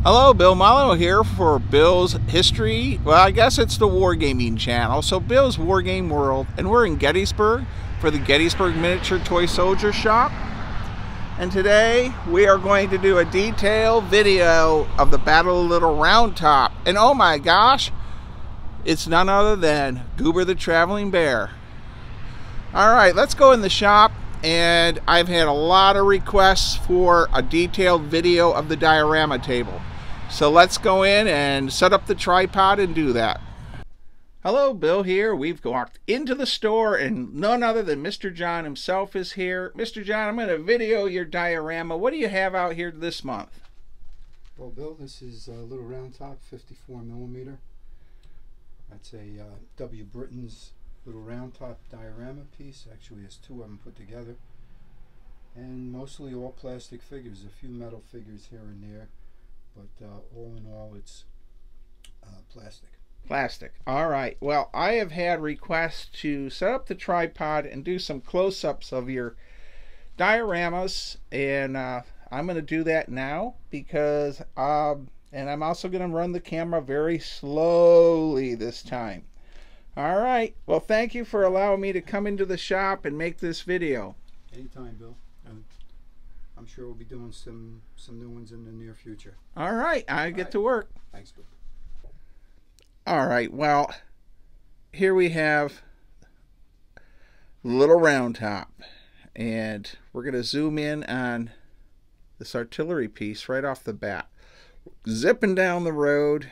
Hello, Bill Milo here for Bill's History. Well, I guess it's the Wargaming channel. So Bill's Wargame World, and we're in Gettysburg for the Gettysburg Miniature Toy Soldier Shop. And today we are going to do a detailed video of the Battle of Little Round Top. And oh my gosh, it's none other than Goober the Traveling Bear. All right, let's go in the shop. And I've had a lot of requests for a detailed video of the diorama table. So let's go in and set up the tripod and do that. Hello, Bill here. We've walked into the store and none other than Mr. John himself is here. Mr. John, I'm going to video your diorama. What do you have out here this month? Well, Bill, this is a Little Round Top 54mm. That's a W. Britton's Little Round Top diorama piece. Actually, has two of them put together. And mostly all plastic figures. A few metal figures here and there. But all in all, it's plastic. Plastic. All right. Well, I have had requests to set up the tripod and do some close-ups of your dioramas, and I'm going to do that now because, and I'm also going to run the camera very slowly this time. All right. Well, thank you for allowing me to come into the shop and make this video. Anytime, Bill. I'm sure we'll be doing some new ones in the near future. All right, I get to work. Thanks, Bill. All right, well, here we have Little Round Top, and we're going to zoom in on this artillery piece right off the bat. Zipping down the road,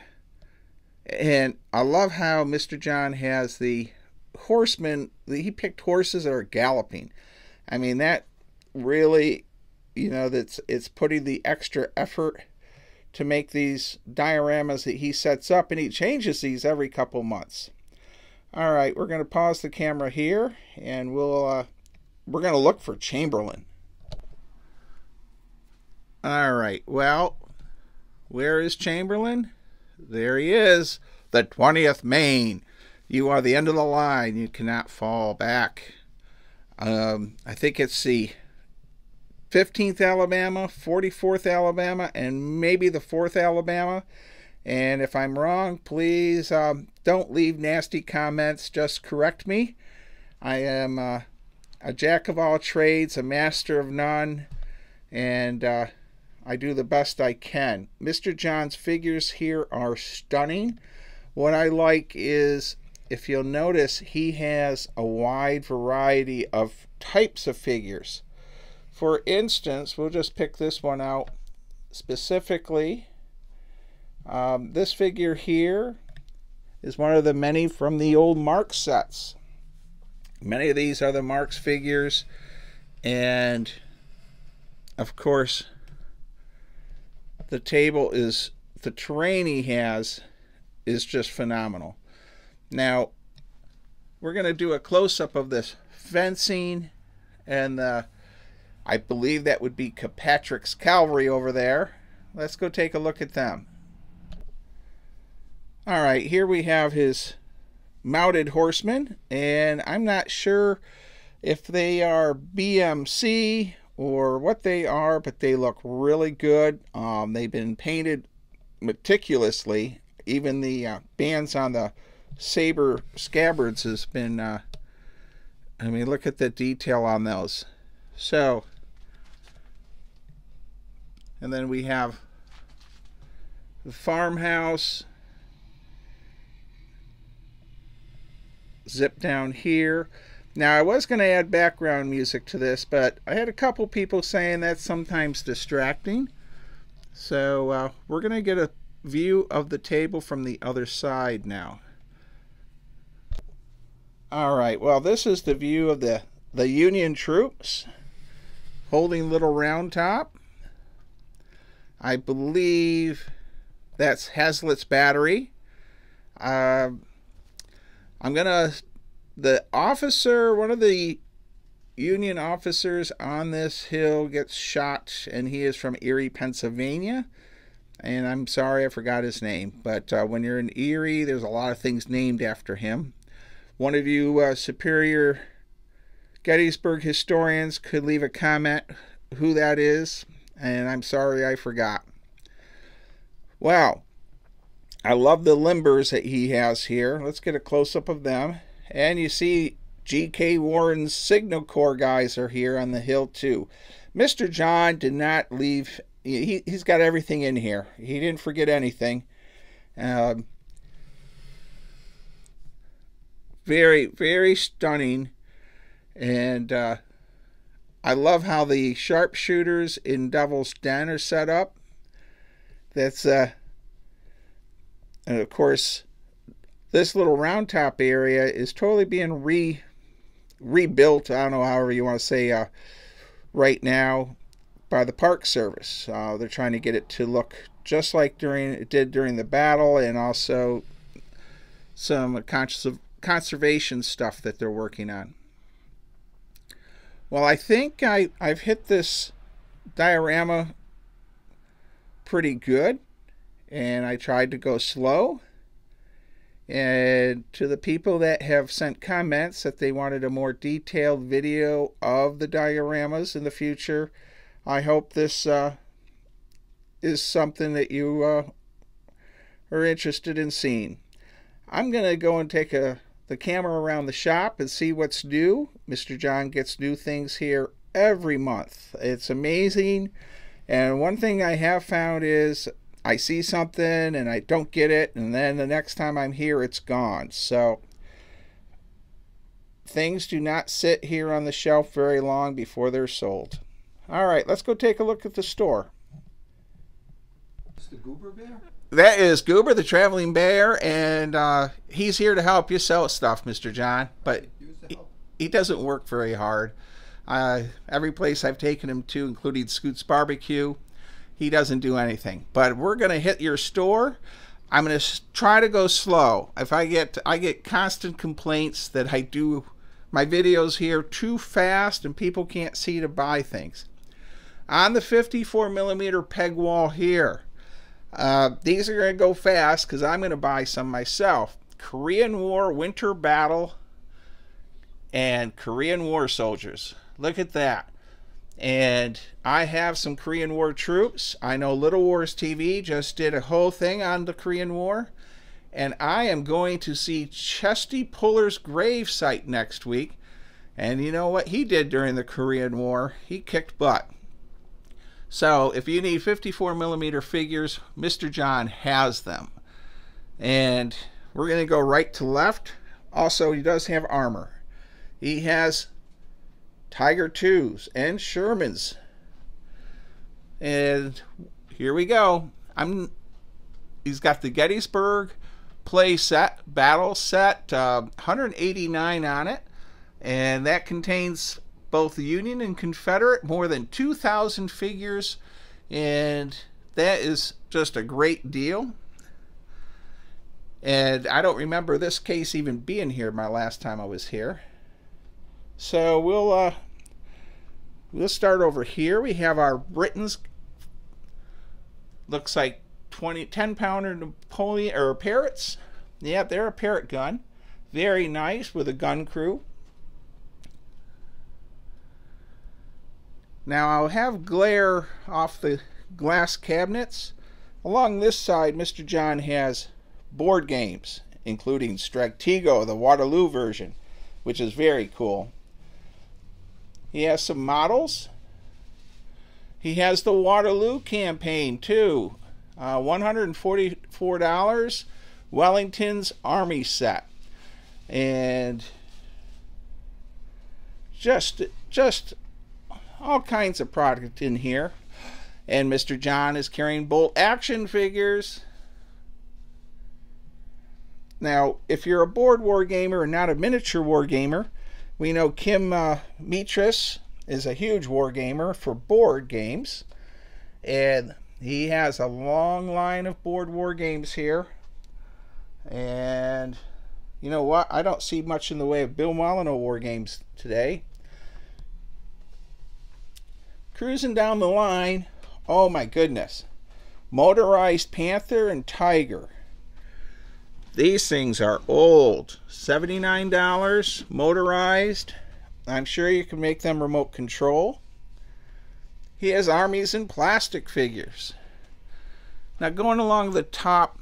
and I love how Mr. John has the horsemen. He picked horses that are galloping. I mean, that really, you know, it's putting the extra effort to make these dioramas that he sets up, and he changes these every couple months. All right, we're going to pause the camera here, and we're going to look for Chamberlain. All right, well, where is Chamberlain? There he is, the 20th Maine. You are the end of the line. You cannot fall back. I think it's the 15th Alabama, 44th Alabama, and maybe the 4th Alabama. And if I'm wrong, please don't leave nasty comments. Just correct me. I am a jack of all trades, a master of none, and I do the best I can. Mr. John's figures here are stunning. What I like is, if you'll notice, he has a wide variety of types of figures. For instance, we'll just pick this one out specifically. This figure here is one of the many from the old Marx sets. Many of these are the Marx figures, and of course the table is, the terrain he has is just phenomenal. Now we're going to do a close-up of this fencing, and I believe that would be Kilpatrick's cavalry over there. Let's go take a look at them. All right, here we have his mounted horsemen, and I'm not sure if they are BMC or what they are, but they look really good. They've been painted meticulously. Even the bands on the saber scabbards has been, I mean, look at the detail on those. So, and then we have the farmhouse. Zip down here. Now, I was going to add background music to this, but I had a couple people saying that's sometimes distracting. So we're going to get a view of the table from the other side now. All right, well, this is the view of the Union troops holding Little Round Top. I believe that's Hazlitt's battery. I'm gonna, the officer, one of the Union officers on this hill gets shot, and he is from Erie, Pennsylvania. And I'm sorry I forgot his name, but when you're in Erie, there's a lot of things named after him. One of you superior Gettysburg historians could leave a comment who that is, and I'm sorry I forgot. Wow, I love the limbers that he has here. Let's get a close-up of them. And you see G.K. Warren's Signal Corps guys are here on the hill too. Mr. John did not leave. He's got everything in here. He didn't forget anything. Very, very stunning. And I love how the sharpshooters in Devil's Den are set up. That's and of course this Little Round Top area is totally being rebuilt. I don't know, however you want to say, right now by the Park Service. They're trying to get it to look just like it did during the battle, and also some conservation stuff that they're working on. Well, I think I've hit this diorama pretty good, and I tried to go slow. And to the people that have sent comments that they wanted a more detailed video of the dioramas in the future, I hope this is something that you are interested in seeing. I'm going to go and take the camera around the shop and see what's new. Mr. John gets new things here every month. It's amazing. And one thing I have found is I see something and I don't get it, and then the next time I'm here it's gone. So things do not sit here on the shelf very long before they're sold. All right, let's go take a look at the store. Is the Goober Bear? That is Goober, the traveling bear, and he's here to help you sell stuff, Mr. John. But he doesn't work very hard. Every place I've taken him to, including Scoot's Barbecue, he doesn't do anything. But we're going to hit your store. I'm going to try to go slow. If I get constant complaints that I do my videos here too fast and people can't see to buy things. On the 54mm peg wall here, these are going to go fast because I'm going to buy some myself. Korean War Winter Battle and Korean War soldiers. Look at that. And I have some Korean War troops. I know Little Wars TV just did a whole thing on the Korean War. And I am going to see Chesty Puller's grave site next week. And you know what he did during the Korean War? He kicked butt. So if you need 54mm figures, Mr. John has them. And we're going to go right to left. Also, he does have armor. He has Tiger 2s and Shermans. And here we go. He's got the Gettysburg play set, battle set, 189 on it. And that contains both Union and Confederate, more than 2,000 figures. And that is just a great deal. And I don't remember this case even being here my last time I was here. So we'll start over here. We have our Britain's, looks like 10-pounder Napoleon or Parrots. Yeah, they're a Parrot gun. Very nice with a gun crew. Now I'll have glare off the glass cabinets. Along this side, Mr. John has board games, including Stratego, the Waterloo version, which is very cool. He has some models. He has the Waterloo campaign too. $144. Wellington's Army set. And just all kinds of product in here. And Mr. John is carrying bolt action figures. Now, if you're a board war gamer and not a miniature war gamer, we know Kim Mitras is a huge war gamer for board games. And he has a long line of board war games here. And you know what? I don't see much in the way of Bill Molyneux war games today. Cruising down the line, oh my goodness. Motorized Panther and Tiger. These things are old. $79, motorized. I'm sure you can make them remote control. He has armies and plastic figures. Now going along the top,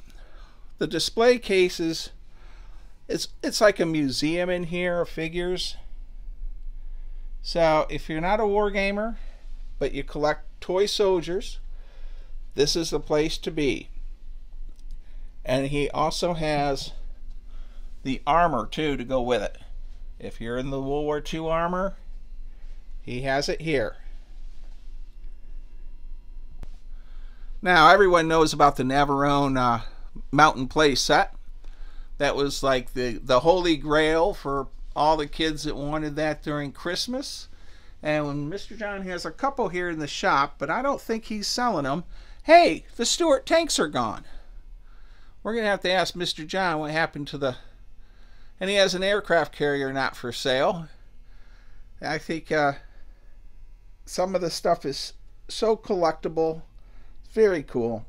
the display cases, it's like a museum in here of figures. So if you're not a war gamer, but you collect toy soldiers, this is the place to be. And he also has the armor too to go with it. If you're in the World War II armor, he has it here. Now everyone knows about the Navarone Mountain Play set. That was like the holy grail for all the kids that wanted that during Christmas. And when Mr. John has a couple here in the shop, but I don't think he's selling them. Hey, the Stuart tanks are gone. We're going to have to ask Mr. John what happened to the... And he has an aircraft carrier not for sale. I think some of the stuff is so collectible. It's very cool.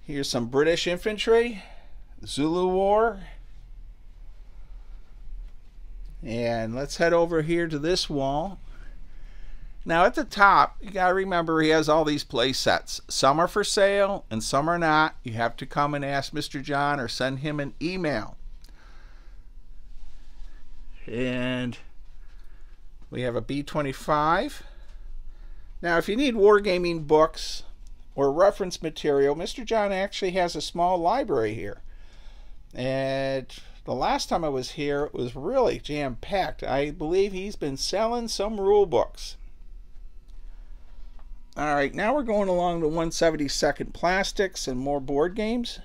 Here's some British infantry, Zulu War. And let's head over here to this wall. Now at the top, you got to remember he has all these play sets. Some are for sale and some are not. You have to come and ask Mr. John or send him an email. And we have a B-25. Now if you need wargaming books or reference material, Mr. John actually has a small library here. And the last time I was here, it was really jam-packed. I believe he's been selling some rule books. Alright, now we're going along to 172nd Plastics and more board games.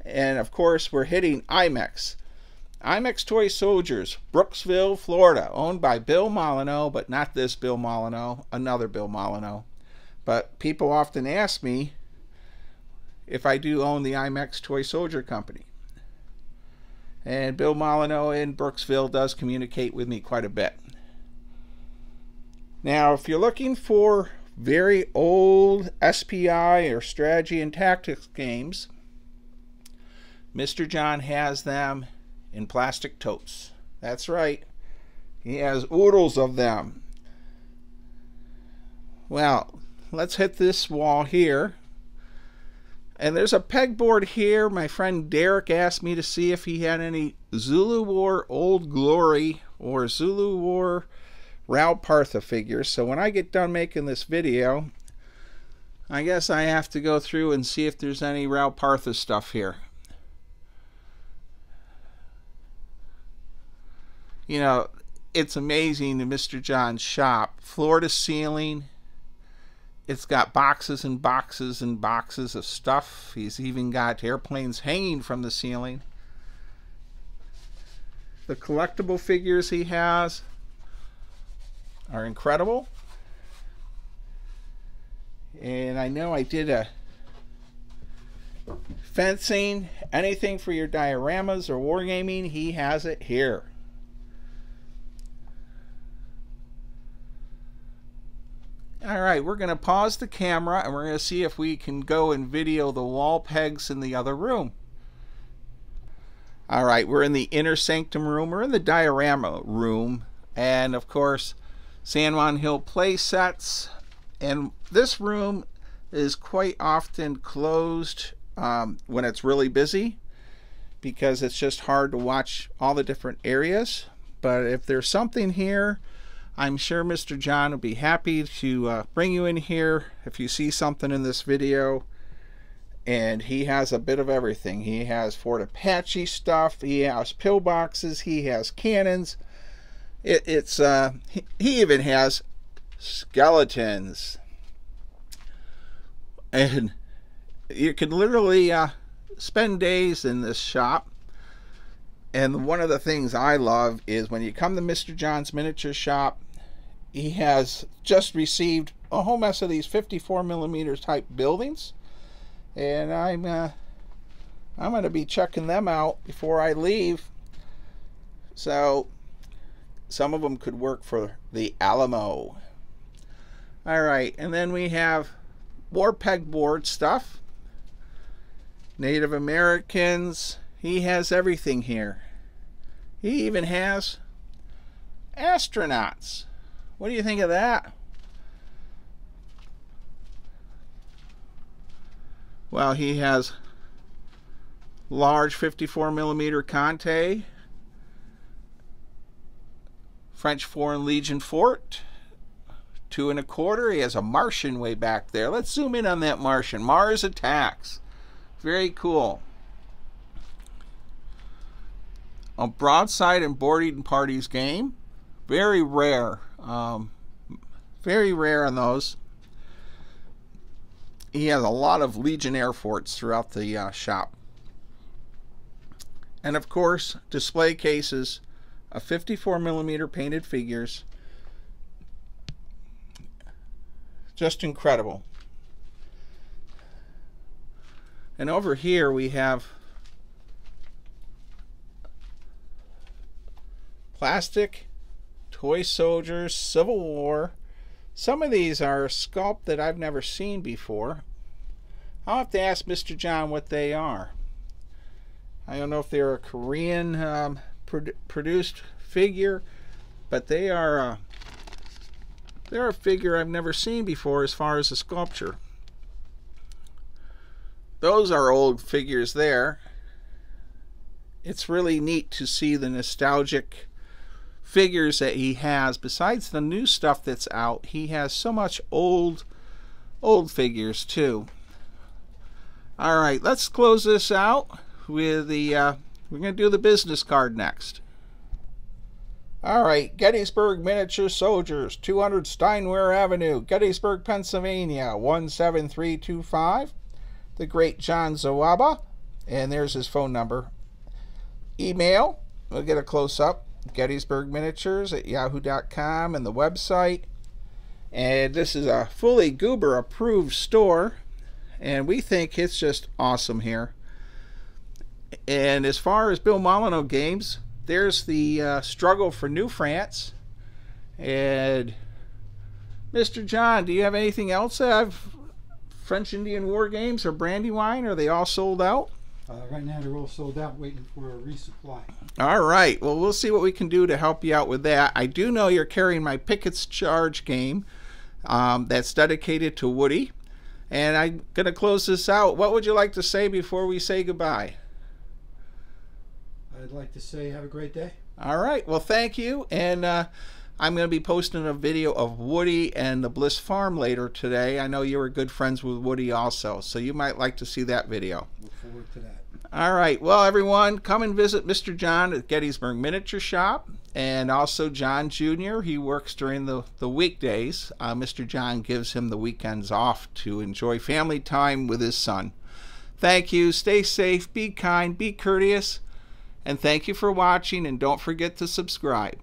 And of course, we're hitting IMAX. IMAX Toy Soldiers, Brooksville, Florida, owned by Bill Molyneux, but not this Bill Molyneux, another Bill Molyneux. But people often ask me if I do own the IMAX Toy Soldier Company. And Bill Molyneux in Brooksville does communicate with me quite a bit. Now, if you're looking for very old SPI or strategy and tactics games, Mr. John has them in plastic totes. That's right. He has oodles of them. Well, let's hit this wall here. And there's a pegboard here. My friend Derek asked me to see if he had any Zulu War Old Glory or Zulu War Rao Partha figures. So when I get done making this video, I guess I have to go through and see if there's any Rao Partha stuff here. You know, it's amazing in Mr. John's shop. Floor to ceiling. It's got boxes and boxes and boxes of stuff. He's even got airplanes hanging from the ceiling. The collectible figures he has are incredible. And I know I did a fencing, anything for your dioramas or wargaming, he has it here. Alright, we're going to pause the camera and we're going to see if we can go and video the wall pegs in the other room. Alright, we're in the inner sanctum room. We're in the diorama room. And of course, San Juan Hill play sets. And this room is quite often closed when it's really busy, because it's just hard to watch all the different areas. But if there's something here, I'm sure Mr. John would be happy to bring you in here if you see something in this video. And he has a bit of everything. He has Fort Apache stuff, he has pillboxes, he has cannons. He even has skeletons. And you can literally spend days in this shop. And one of the things I love is when you come to Mr. John's miniature shop, he has just received a whole mess of these 54mm type buildings, and I'm going to be checking them out before I leave. So some of them could work for the Alamo. All right, and then we have more pegboard stuff. Native Americans. He has everything here. He even has astronauts. What do you think of that? Well, he has large 54mm Conte, French Foreign Legion Fort, 2 1/4. He has a Martian way back there. Let's zoom in on that Martian. Mars Attacks. Very cool. A broadside and boarding parties game. Very rare. Very rare on those. He has a lot of Legionnaire forts throughout the shop. And of course, display cases of 54mm painted figures. Just incredible. And over here we have plastic toy soldiers, Civil War. Some of these are sculpt that I've never seen before. I'll have to ask Mr. John what they are. I don't know if they're a Korean produced figure, but they're a figure I've never seen before as far as the sculpture. Those are old figures there. It's really neat to see the nostalgic figures that he has. Besides the new stuff that's out, he has so much old figures too. All right, let's close this out with the we're going to do the business card next. All right, Gettysburg Miniature Soldiers, 200 Steinware Avenue, Gettysburg, Pennsylvania, 17325. The great John Zawaba, and there's his phone number. Email, we'll get a close-up, gettysburgminiatures@yahoo.com, and the website. And this is a fully Goober approved store, and we think it's just awesome here. And as far as Bill Molyneux games, there's the Struggle for New France. And Mr. John, do you have anything else that I've French Indian War games or Brandywine? Are they all sold out? Right now they're all sold out, waiting for a resupply. All right. Well, we'll see what we can do to help you out with that. I do know you're carrying my Pickett's Charge game that's dedicated to Woody. And I'm going to close this out. What would you like to say before we say goodbye? I'd like to say have a great day. All right. Well, thank you. And I'm going to be posting a video of Woody and the Bliss Farm later today. I know you were good friends with Woody also, so you might like to see that video. Look forward to that. All right. Well, everyone, come and visit Mr. John at Gettysburg Miniature Shop, and also John Jr. He works during the weekdays. Mr. John gives him the weekends off to enjoy family time with his son. Thank you. Stay safe. Be kind. Be courteous. And thank you for watching, and don't forget to subscribe.